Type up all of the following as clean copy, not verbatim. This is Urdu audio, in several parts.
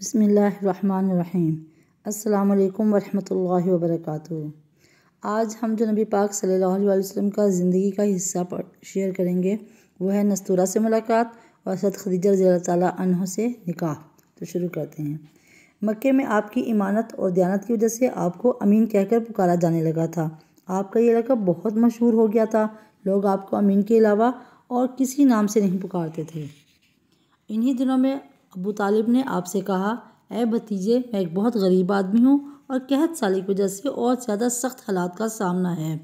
بسم اللہ الرحمن الرحیم۔ السلام علیکم ورحمۃ اللہ وبرکاتہ۔ آج ہم جو نبی پاک صلی اللہ علیہ وسلم کا زندگی کا حصہ شیئر کریں گے وہ ہے نستورہ سے ملاقات اور حضرت خدیجہ رضی اللہ تعالیٰ عنہ سے نکاح۔ تو شروع کرتے ہیں۔ مکے میں آپ کی ایمانت اور دیانت کی وجہ سے آپ کو امین کہہ کر پکارا جانے لگا تھا۔ آپ کا یہ لقب بہت مشہور ہو گیا تھا۔ لوگ آپ کو امین کے علاوہ اور کسی نام سے نہیں پکارتے تھے۔ انہی دنوں میں ابو طالب نے آپ سے کہا، اے بھتیجے، میں ایک بہت غریب آدمی ہوں اور قحط سالی کی وجہ سے اور زیادہ سخت حالات کا سامنا ہے۔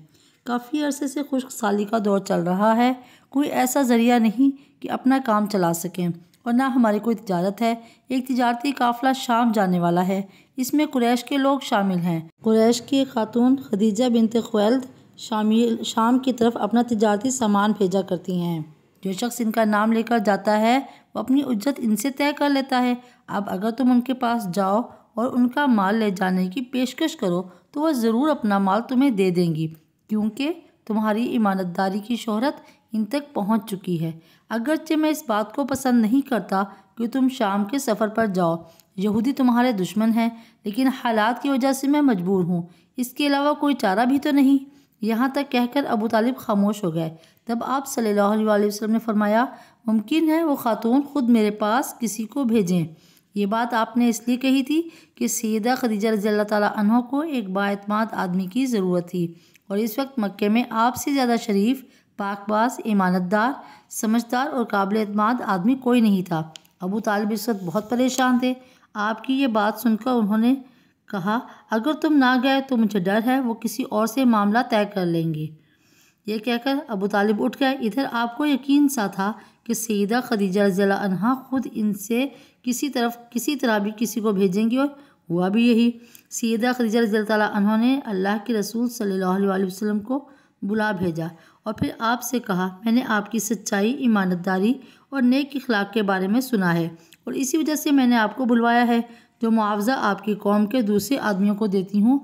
کافی عرصے سے خشک سالی کا دور چل رہا ہے۔ کوئی ایسا ذریعہ نہیں کہ اپنا کام چلا سکیں اور نہ ہماری کوئی تجارت ہے۔ ایک تجارتی قافلہ شام جانے والا ہے، اس میں قریش کے لوگ شامل ہیں۔ قریش کی خاتون خدیجہ بنت خویلد شام کی طرف اپنا تجارتی سامان بھیجا کرتی ہیں۔ جو شخص ان کا نام لے کر جاتا ہے وہ اپنی اجرت ان سے طے کر لیتا ہے۔ اب اگر تم ان کے پاس جاؤ اور ان کا مال لے جانے کی پیشکش کرو تو وہ ضرور اپنا مال تمہیں دے دیں گی، کیونکہ تمہاری ایمانت داری کی شہرت ان تک پہنچ چکی ہے۔ اگرچہ میں اس بات کو پسند نہیں کرتا کہ تم شام کے سفر پر جاؤ، یہودی تمہارے دشمن ہیں، لیکن حالات کی وجہ سے میں مجبور ہوں، اس کے علاوہ کوئی چارہ بھی تو نہیں۔ یہاں تک کہہ کر ابو طالب خاموش ہو گئے۔ تب آپ صلی اللہ علیہ وسلم نے فرمایا، ممکن ہے وہ خاتون خود میرے پاس کسی کو بھیجیں۔ یہ بات آپ نے اس لیے کہی تھی کہ سیدہ خدیجہ رضی اللہ تعالیٰ عنہ کو ایک بااعتماد آدمی کی ضرورت تھی، اور اس وقت مکے میں آپ سے زیادہ شریف، پاک باز، ایمانت دار، سمجھدار اور قابل اعتماد آدمی کوئی نہیں تھا۔ ابو طالب اس وقت بہت پریشان تھے۔ آپ کی یہ بات سن کر انہوں نے کہا، اگر تم نہ گئے تو مجھے ڈر ہے وہ کسی اور سے معاملہ طے کر لیں گے۔ یہ کہہ کر ابو طالب اٹھ گئے۔ ادھر آپ کو یقین سا تھا کہ سیدہ خدیجہ رضی اللہ عنہا خود ان سے کسی طرح بھی کسی کو بھیجیں گی، اور ہوا بھی یہی۔ سیدہ خدیجہ رضی اللہ تعالیٰ عنہ نے اللہ کے رسول صلی اللہ علیہ وسلم کو بلا بھیجا اور پھر آپ سے کہا، میں نے آپ کی سچائی، ایمانت داری اور نیک اخلاق کے بارے میں سنا ہے، اور اسی وجہ سے میں نے آپ کو بلوایا ہے۔ جو معاوضہ آپ کی قوم کے دوسرے آدمیوں کو دیتی ہوں،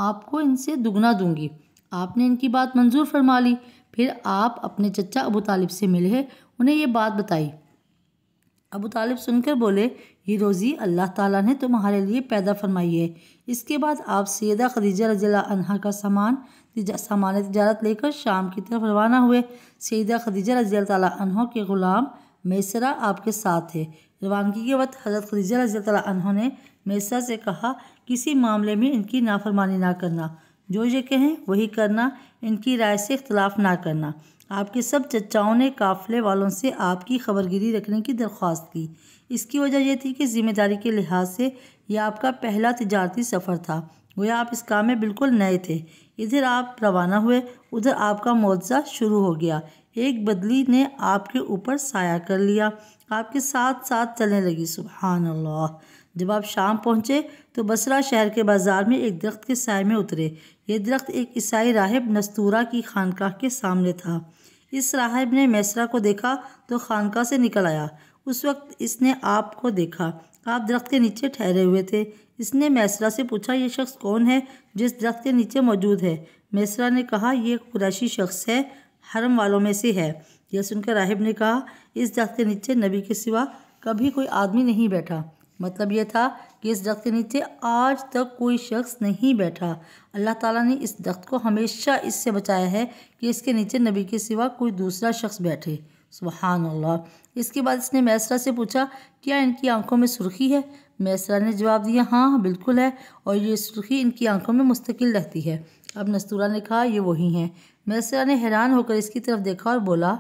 آپ کو ان سے دگنا دوں گی۔ آپ نے ان کی بات منظور فرما لی۔ پھر آپ اپنے چچا ابو طالب سے ملے، انہیں یہ بات بتائی۔ ابو طالب سن کر بولے، یہ روزی اللہ تعالیٰ نے تمہارے لیے پیدا فرمائی ہے۔ اس کے بعد آپ سیدہ خدیجہ رضی اللہ عنہا کا سامان تجارت لے کر شام کی طرف روانہ ہوئے۔ سیدہ خدیجہ رضی اللہ تعالیٰ عنہ کے غلام میسرہ آپ کے ساتھ تھے۔ روانگی کے وقت حضرت خدیجہ رضی اللہ تعالیٰ عنہ نے میسرہ سے کہا، کسی معاملے میں ان کی نافرمانی نہ کرنا، جو یہ کہیں وہی کرنا، ان کی رائے سے اختلاف نہ کرنا۔ آپ کے سب چچاؤں نے قافلے والوں سے آپ کی خبرگیری رکھنے کی درخواست کی۔ اس کی وجہ یہ تھی کہ ذمہ داری کے لحاظ سے یہ آپ کا پہلا تجارتی سفر تھا، گویا آپ اس کام میں بالکل نئے تھے۔ ادھر آپ روانہ ہوئے، ادھر آپ کا معجزہ شروع ہو گیا۔ ایک بدلی نے آپ کے اوپر سایہ کر لیا، آپ کے ساتھ ساتھ چلنے لگی۔ سبحان اللہ۔ جب آپ شام پہنچے تو بصرہ شہر کے بازار میں ایک درخت کے سائے میں اترے۔ یہ درخت ایک عیسائی راہب نستورہ کی خانقاہ کے سامنے تھا۔ اس راہب نے میسرہ کو دیکھا تو خانقاہ سے نکل آیا۔ اس وقت اس نے آپ کو دیکھا، آپ درخت کے نیچے ٹھہرے ہوئے تھے۔ اس نے میسرہ سے پوچھا، یہ شخص کون ہے جو اس درخت کے نیچے موجود ہے؟ میسرہ نے کہا، یہ ایک قریشی شخص ہے، حرم والوں میں سے ہے۔ یہ سن کر راہب نے کہا، اس درخت کے نیچے نبی کے سوا کبھی کوئی آدمی نہیں بیٹھا۔ مطلب یہ تھا کہ اس درخت کے نیچے آج تک کوئی شخص نہیں بیٹھا۔ اللہ تعالیٰ نے اس درخت کو ہمیشہ اس سے بچایا ہے کہ اس کے نیچے نبی کے سوا کوئی دوسرا شخص بیٹھے۔ سبحان اللہ۔ اس کے بعد اس نے میسرہ سے پوچھا، کیا ان کی آنکھوں میں سرخی ہے؟ میسرہ نے جواب دیا، ہاں بالکل ہے، اور یہ سرخی ان کی آنکھوں میں مستقل رہتی ہے۔ اب نستورہ نے کہا، یہ وہی ہیں۔ میسرہ نے حیران ہو کر اس کی طرف دیکھا اور بولا،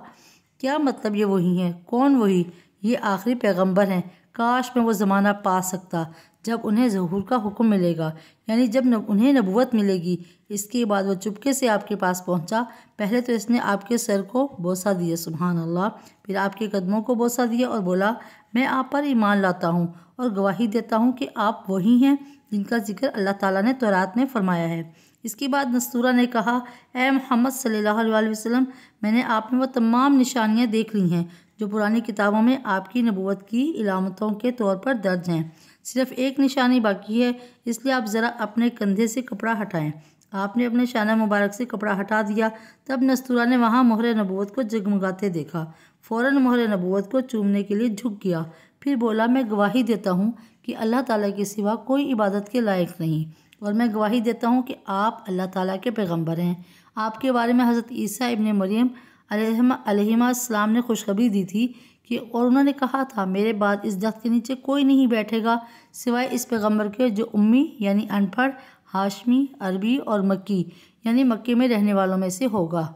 کیا مطلب یہ وہی ہیں؟ کون وہی؟ یہ آخری پیغمبر ہیں۔ کاش میں وہ زمانہ پا سکتا جب انہیں ظہور کا حکم ملے گا، یعنی جب انہیں نبوت ملے گی۔ اس کے بعد وہ چپکے سے آپ کے پاس پہنچا۔ پہلے تو اس نے آپ کے سر کو بوسہ دیا، سبحان اللہ، پھر آپ کے قدموں کو بوسہ دیا اور بولا، میں آپ پر ایمان لاتا ہوں اور گواہی دیتا ہوں کہ آپ وہی ہیں جن کا ذکر اللہ تعالیٰ نے تورات میں فرمایا ہے۔ اس کے بعد نستورہ نے کہا، اے محمد صلی اللہ علیہ وسلم، میں نے آپ میں وہ تمام نشانیاں دیکھ لی ہیں جو پرانی کتابوں میں آپ کی نبوت کی علامتوں کے طور پر درج ہیں۔ صرف ایک نشانی باقی ہے، اس لیے آپ ذرا اپنے کندھے سے کپڑا ہٹائیں۔ آپ نے اپنے شانہ مبارک سے کپڑا ہٹا دیا۔ تب نستورہ نے وہاں مہر نبوت کو جگمگاتے دیکھا، فوراً مہر نبوت کو چومنے کے لیے جھک گیا۔ پھر بولا میں گواہی دیتا ہوں کہ اللہ تعالیٰ کے سوا کوئی عبادت کے لائق نہیں، اور میں گواہی دیتا ہوں کہ آپ اللہ تعالیٰ کے پیغمبر ہیں۔ آپ کے بارے میں حضرت عیسیٰ ابن مریم علیہ السلام نے خوشخبری دی تھی کہ اور انہوں نے کہا تھا میرے بعد اس درخت کے نیچے کوئی نہیں بیٹھے گا سوائے اس پیغمبر کے جو امی یعنی ان پڑھ، ہاشمی، عربی اور مکی یعنی مکے میں رہنے والوں میں سے ہوگا۔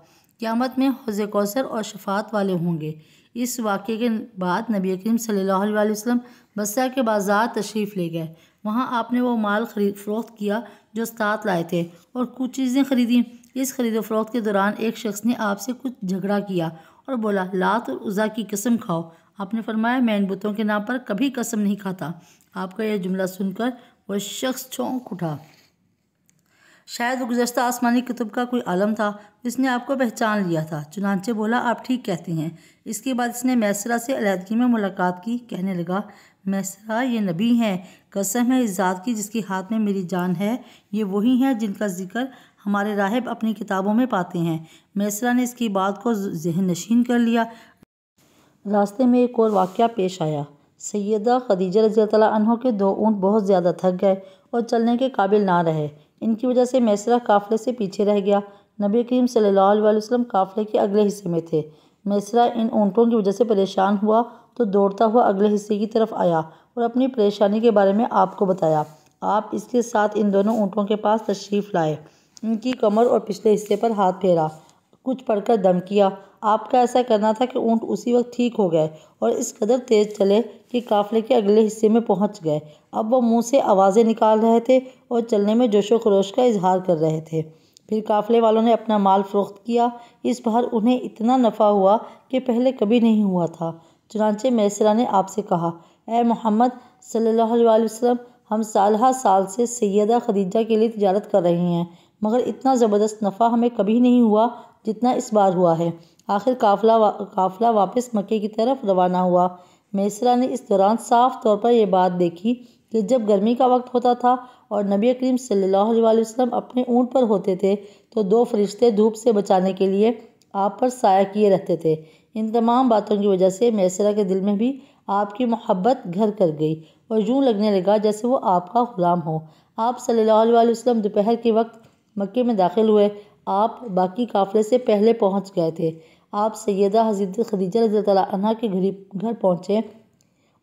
قیامت میں حوض کوثر اور شفاعت والے ہوں گے۔ اس واقعے کے بعد نبی کریم صلی اللہ علیہ وسلم بصرہ کے بازار تشریف لے گئے۔ وہاں آپ نے وہ مال خرید فروخت کیا جو ساتھ لائے تھے اور کچھ چیزیں خریدیں۔ اس خرید و فروخت کے دوران ایک شخص نے آپ سے کچھ جھگڑا کیا اور بولا لات اور عزیٰ کی قسم کھاؤ۔ آپ نے فرمایا میں ان بتوں کے نام پر کبھی قسم نہیں کھاتا۔ آپ کا یہ جملہ سن کر وہ شخص چونک اٹھا۔ شاید وہ گزشتہ آسمانی کتب کا کوئی عالم تھا، اس نے آپ کو پہچان لیا تھا، چنانچہ بولا آپ ٹھیک کہتے ہیں۔ اس کے بعد اس نے میسرہ سے علیحدگی میں ملاقات کی، کہنے لگا میسرہ یہ نبی ہیں، قسم ہے اس ذات کی جس کے ہاتھ میں میری جان ہے، یہ وہی ہیں جن کا ذکر ہمارے راہب اپنی کتابوں میں پاتے ہیں۔ میسرہ نے اس کی بات کو ذہن نشین کر لیا۔ راستے میں ایک اور واقعہ پیش آیا۔ سیدہ خدیجہ رضی اللہ عنہ کے 2 اونٹ بہت زیادہ تھک گئے اور چلنے کے قابل نہ رہے۔ ان کی وجہ سے میسرہ قافلے سے پیچھے رہ گیا۔ نبی کریم صلی اللہ علیہ وسلم قافلے کے اگلے حصے میں تھے۔ میسرہ ان اونٹوں کی وجہ سے پریشان ہوا تو دوڑتا ہوا اگلے حصے کی طرف آیا اور اپنی پریشانی کے بارے میں آپ کو بتایا۔ آپ اس کے ساتھ ان دونوں اونٹوں کے پاس تشریف لائے، ان کی کمر اور پچھلے حصے پر ہاتھ پھیرا، کچھ پڑھ کر دم کیا۔ آپ کا ایسا کرنا تھا کہ اونٹ اسی وقت ٹھیک ہو گئے اور اس قدر تیز چلے کہ قافلے کے اگلے حصے میں پہنچ گئے۔ اب وہ منہ سے آوازیں نکال رہے تھے اور چلنے میں جوش و خروش کا اظہار کر رہے تھے۔ پھر قافلے والوں نے اپنا مال فروخت کیا۔ اس بار انہیں اتنا نفع ہوا کہ پہلے کبھی نہیں ہوا تھا۔ چنانچہ میسرہ نے آپ سے کہا اے محمد صلی اللہ علیہ وسلم، ہم سالہ سال سے سیدہ خدیجہ کے لیے تجارت کر رہے ہیں، مگر اتنا زبردست نفع ہمیں کبھی نہیں ہوا جتنا اس بار ہوا ہے۔ آخر قافلہ واپس مکے کی طرف روانہ ہوا۔ میسرہ نے اس دوران صاف طور پر یہ بات دیکھی کہ جب گرمی کا وقت ہوتا تھا اور نبی کریم صلی اللہ علیہ وسلم اپنے اونٹ پر ہوتے تھے تو 2 فرشتے دھوپ سے بچانے کے لیے آپ پر سایہ کیے رہتے تھے۔ ان تمام باتوں کی وجہ سے میسرہ کے دل میں بھی آپ کی محبت گھر کر گئی اور یوں لگنے لگا جیسے وہ آپ کا غلام ہو۔ آپ صلی اللہ علیہ وسلم دوپہر کے وقت مکے میں داخل ہوئے۔ آپ باقی قافلے سے پہلے پہنچ گئے تھے۔ آپ سیدہ حضرت خدیجہ رضی اللہ عنہ کے گھر پہنچے۔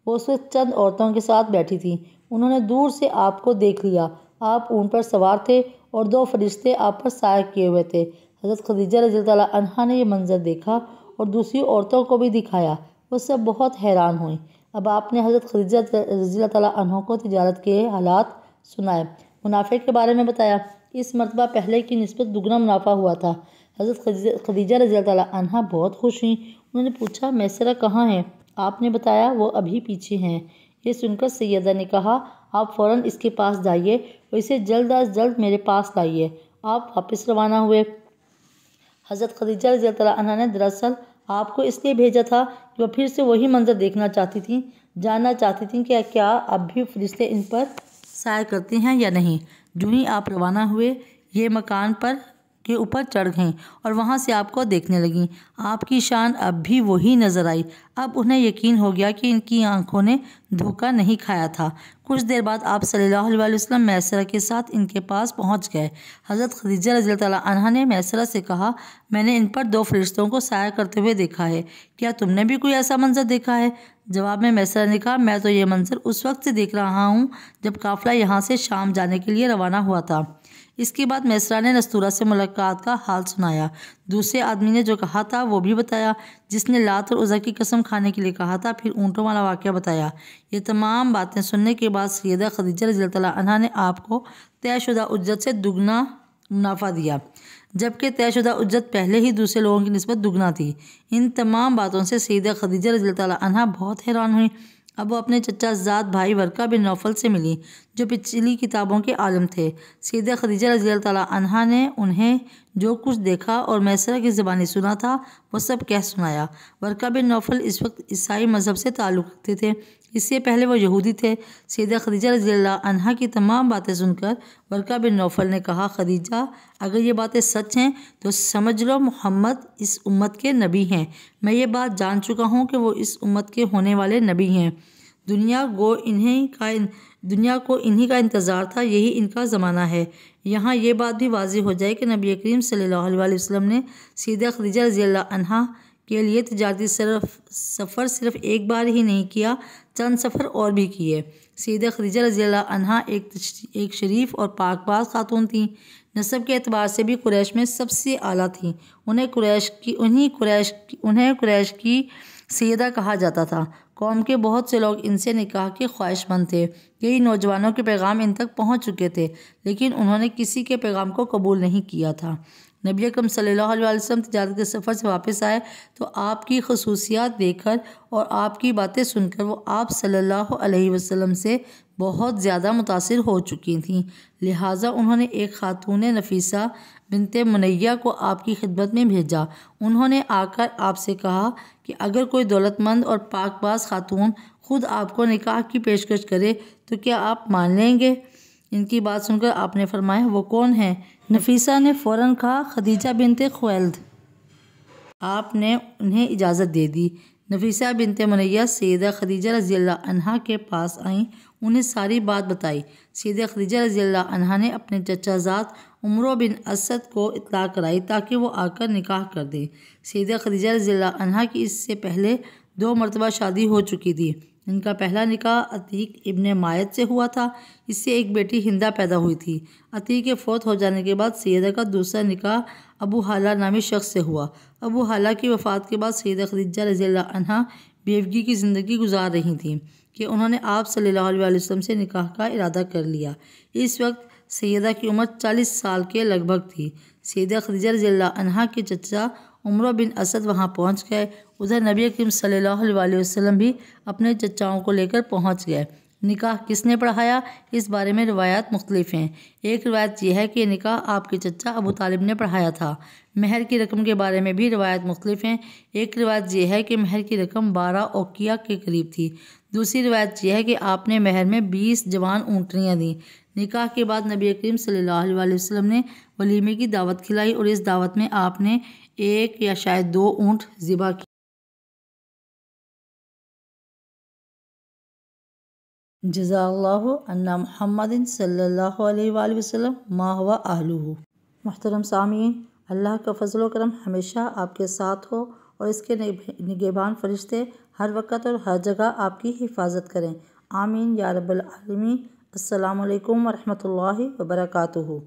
وہ اس وقت چند عورتوں کے ساتھ بیٹھی تھیں۔ انہوں نے دور سے آپ کو دیکھ لیا۔ آپ اونٹ پر سوار تھے اور 2 فرشتے آپ پر سایہ کیے ہوئے تھے۔ حضرت خدیجہ رضی اللہ عنہ نے یہ منظر دیکھا اور دوسری عورتوں کو بھی دکھایا۔ وہ سب بہت حیران ہوئیں۔ اب آپ نے حضرت خدیجہ رضی اللہ عنہ کو تجارت کے حالات سنائے، منافع کے بارے میں بتایا۔ اس مرتبہ پہلے کی نسبت دگنا منافع ہوا تھا۔ حضرت خدیجہ رضی اللہ عنہ بہت خوش ہوئیں۔ انہوں نے پوچھا میسرہ کہاں ہے؟ آپ نے بتایا وہ ابھی پیچھے ہیں۔ یہ سن کر سیدہ نے کہا آپ فوراً اس کے پاس جائیے اور اسے جلد از جلد میرے پاس لائیے۔ آپ واپس روانہ ہوئے۔ حضرت خدیجہ رضی اللہ عنہ نے دراصل آپ کو اس لیے بھیجا تھا کہ وہ پھر سے وہی منظر دیکھنا چاہتی تھیں، جاننا چاہتی تھیں کہ کیا اب بھی فرشتے ان پر سایہ کرتے ہیں یا نہیں۔ جو ہی آپ روانہ ہوئے یہ مکان پر کے اوپر چڑھ گئیں اور وہاں سے آپ کو دیکھنے لگیں۔ آپ کی شان اب بھی وہی نظر آئی۔ اب انہیں یقین ہو گیا کہ ان کی آنکھوں نے دھوکہ نہیں کھایا تھا۔ کچھ دیر بعد آپ صلی اللہ علیہ وسلم میسرہ کے ساتھ ان کے پاس پہنچ گئے۔ حضرت خدیجہ رضی اللہ عنہ نے میسرہ سے کہا میں نے ان پر 2 فرشتوں کو سایہ کرتے ہوئے دیکھا ہے، کیا تم نے بھی کوئی ایسا منظر دیکھا ہے؟ جواب میں میسرہ نے کہا میں تو یہ منظر اس وقت سے دیکھ رہا ہوں جب قافلہ یہاں سے شام جانے کے لیے روانہ ہوا تھا۔ اس کے بعد میسرہ نے نستورہ سے ملاقات کا حال سنایا۔ دوسرے آدمی نے جو کہا تھا وہ بھی بتایا، جس نے لات اور عزیٰ کی قسم کھانے کے لیے کہا تھا، پھر اونٹوں والا واقعہ بتایا۔ یہ تمام باتیں سننے کے بعد سیدہ خدیجہ رضی اللہ عنہا نے آپ کو طے شدہ اجرت سے دگنا منافع دیا، جبکہ طے شدہ اجرت پہلے ہی دوسرے لوگوں کی نسبت دگنا تھی۔ ان تمام باتوں سے سیدہ خدیجہ رضی اللہ عنہا بہت حیران ہوئیں۔ اب وہ اپنے چچا زاد بھائی ورقہ بن نوفل سے ملی جو پچھلی کتابوں کے عالم تھے۔ سیدہ خدیجہ رضی اللہ عنہا نے انہیں جو کچھ دیکھا اور میسرہ کی زبانی سنا تھا وہ سب کہہ سنایا۔ ورقہ بن نوفل اس وقت عیسائی مذہب سے تعلق رکھتے تھے، اس سے پہلے وہ یہودی تھے۔ سیدہ خدیجہ رضی اللہ عنہا کی تمام باتیں سن کر ورقہ بن نوفل نے کہا خدیجہ اگر یہ باتیں سچ ہیں تو سمجھ لو محمد اس امت کے نبی ہیں۔ میں یہ بات جان چکا ہوں کہ وہ اس امت کے ہونے والے نبی ہیں۔ دنیا کو انہی کا انتظار تھا، یہی ان کا زمانہ ہے۔ یہاں یہ بات بھی واضح ہو جائے کہ نبی کریم صلی اللہ علیہ وسلم نے سیدہ خدیجہ رضی اللہ عنہا کے لیے تجارتی سفر صرف ایک بار ہی نہیں کیا، چند سفر اور بھی کیے۔ سیدہ خدیجہ رضی اللہ عنہا ایک شریف اور پاک باز خاتون تھیں، نسب کے اعتبار سے بھی قریش میں سب سے اعلیٰ تھیں۔ انہیں قریش کی سیدہ کہا جاتا تھا۔ قوم کے بہت سے لوگ ان سے نکاح کے خواہش مند تھے۔ کئی نوجوانوں کے پیغام ان تک پہنچ چکے تھے، لیکن انہوں نے کسی کے پیغام کو قبول نہیں کیا تھا۔ نبی اکرم صلی اللہ علیہ وسلم تجارت کے سفر سے واپس آئے تو آپ کی خصوصیات دیکھ کر اور آپ کی باتیں سن کر وہ آپ صلی اللہ علیہ وسلم سے بہت زیادہ متاثر ہو چکی تھیں، لہٰذا انہوں نے ایک خاتون نفیسہ بنت منیہ کو آپ کی خدمت میں بھیجا۔ انہوں نے آ کر آپ سے کہا کہ اگر کوئی دولت مند اور پاک باز خاتون خود آپ کو نکاح کی پیشکش کرے تو کیا آپ مان لیں گے؟ ان کی بات سن کر آپ نے فرمایا، وہ کون ہے؟ نفیسہ نے فوراً کہا، خدیجہ بنت خویلد۔ آپ نے انہیں اجازت دے دی۔ نفیسہ بنت منیہ سیدہ خدیجہ رضی اللہ عنہا کے پاس آئیں، انہیں ساری بات بتائی۔ سیدہ خدیجہ رضی اللہ عنہا نے اپنے چچا زاد عمرو بن اسد کو اطلاع کرائی تاکہ وہ آ کر نکاح کر دیں۔ سیدہ خدیجہ رضی اللہ عنہا کی اس سے پہلے 2 مرتبہ شادی ہو چکی تھی۔ ان کا پہلا نکاح عتیق ابن مایت سے ہوا تھا، اس سے ایک بیٹی ہندہ پیدا ہوئی تھی۔ عتیق کے فوت ہو جانے کے بعد سیدہ کا دوسرا نکاح ابو حالہ نامی شخص سے ہوا۔ ابو حالہ کی وفات کے بعد سیدہ خدیجہ رضی اللہ عنہا بیوگی کی زندگی گزار رہی تھیں کہ انہوں نے آپ صلی اللہ علیہ وسلم سے نکاح کا ارادہ کر لیا۔ اس وقت سیدہ کی عمر 40 سال کے لگ بھگ تھی۔ سیدہ خدیجہ رضی اللہ عنہا کے چچا عمرو بن اسد وہاں پہنچ گئے۔ ادھر نبی کریم صلی اللہ علیہ وسلم بھی اپنے چچاؤں کو لے کر پہنچ گئے۔ نکاح کس نے پڑھایا؟ اس بارے میں روایات مختلف ہیں۔ ایک روایت یہ ہے کہ نکاح آپ کے چچا ابو طالب نے پڑھایا تھا۔ مہر کی رقم کے بارے میں بھی روایات مختلف ہیں۔ ایک روایت یہ ہے کہ مہر کی رقم 12 اوقیہ کے قریب تھی۔ دوسری روایت یہ ہے کہ آپ نے مہر میں 20 جوان اونٹنیاں دیں۔ نکاح کے بعد نبی کریم صلی اللہ علیہ وسلم نے ولیمے کی دعوت کھلائی اور اس دعوت میں آپ نے 1 یا شاید 2 اونٹ ذبح کیے۔ جزا اللہ عنا محمد صلی اللہ علیہ وآلہ وسلم ما ہوا اہلہ۔ محترم سامعین، اللہ کا فضل و کرم ہمیشہ آپ کے ساتھ ہو اور اس کے نگہبان فرشتے ہر وقت اور ہر جگہ آپ کی حفاظت کریں، آمین یا رب العالمین۔ السلام علیکم ورحمۃ اللہ وبرکاتہ۔